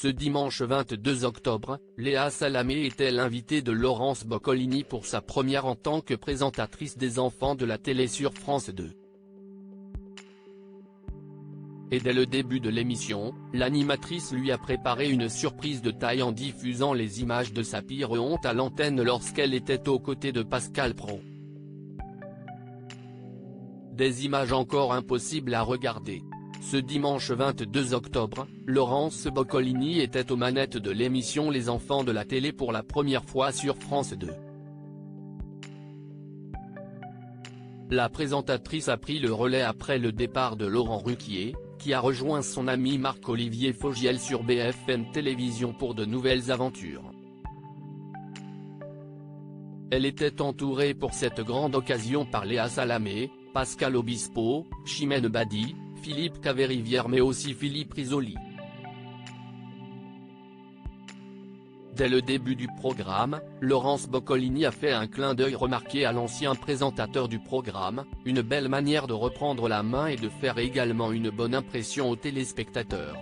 Ce dimanche 22 octobre, Léa Salamé était l'invitée de Laurence Boccolini pour sa première en tant que présentatrice des enfants de la télé sur France 2. Et dès le début de l'émission, l'animatrice lui a préparé une surprise de taille en diffusant les images de sa pire honte à l'antenne lorsqu'elle était aux côtés de Pascal Praud. Des images encore impossibles à regarder. Ce dimanche 22 octobre, Laurence Boccolini était aux manettes de l'émission Les enfants de la télé pour la première fois sur France 2. La présentatrice a pris le relais après le départ de Laurent Ruquier, qui a rejoint son ami Marc-Olivier Fogiel sur BFM Télévision pour de nouvelles aventures. Elle était entourée pour cette grande occasion par Léa Salamé, Pascal Obispo, Chimène Badi, Philippe Caverivière mais aussi Philippe Risoli. Dès le début du programme, Laurence Boccolini a fait un clin d'œil remarqué à l'ancien présentateur du programme, une belle manière de reprendre la main et de faire également une bonne impression aux téléspectateurs.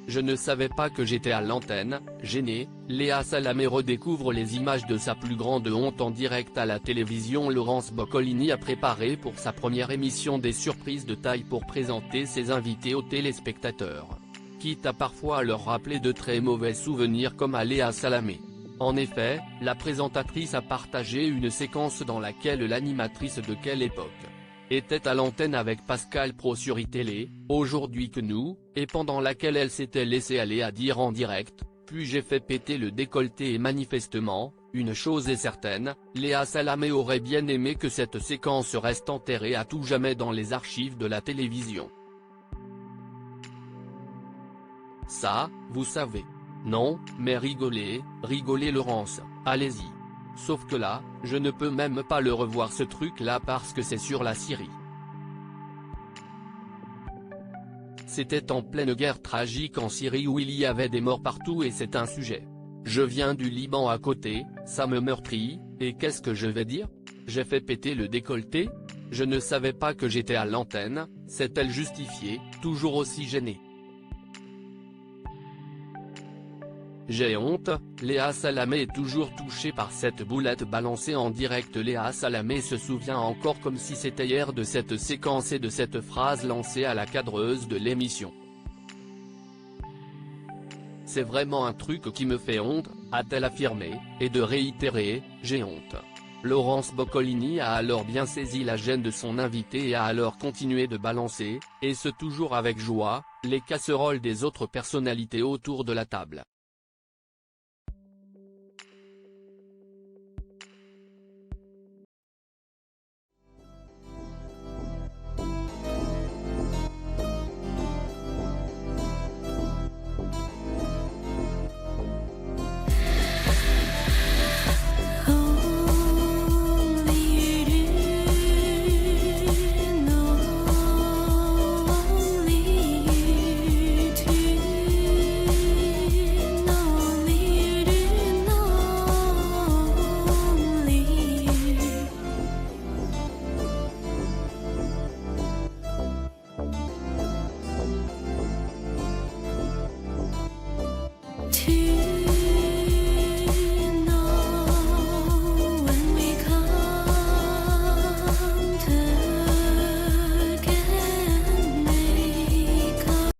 Je ne savais pas que j'étais à l'antenne, gênée, Léa Salamé redécouvre les images de sa plus grande honte en direct à la télévision. Laurence Boccolini a préparé pour sa première émission des surprises de taille pour présenter ses invités aux téléspectateurs. Quitte à parfois leur rappeler de très mauvais souvenirs comme à Léa Salamé. En effet, la présentatrice a partagé une séquence dans laquelle l'animatrice de Quelle époque était à l'antenne avec Pascal Praud sur iTélé, Aujourd'hui que nous, et pendant laquelle elle s'était laissée aller à dire en direct, puis j'ai fait péter le décolleté et manifestement, une chose est certaine, Léa Salamé aurait bien aimé que cette séquence reste enterrée à tout jamais dans les archives de la télévision. Ça, vous savez. Non, mais rigolez Laurence, allez-y. Sauf que là, je ne peux même pas le revoir ce truc-là parce que c'est sur la Syrie. C'était en pleine guerre tragique en Syrie où il y avait des morts partout et c'est un sujet. Je viens du Liban à côté, ça me meurtrit, et qu'est-ce que je vais dire? J'ai fait péter le décolleté? Je ne savais pas que j'étais à l'antenne, s'est-elle justifiée, toujours aussi gênée. J'ai honte, Léa Salamé est toujours touchée par cette boulette balancée en direct. Léa Salamé se souvient encore comme si c'était hier de cette séquence et de cette phrase lancée à la cadreuse de l'émission. C'est vraiment un truc qui me fait honte, a-t-elle affirmé, et de réitérer, j'ai honte. Laurence Boccolini a alors bien saisi la gêne de son invité et a alors continué de balancer, et ce toujours avec joie, les casseroles des autres personnalités autour de la table.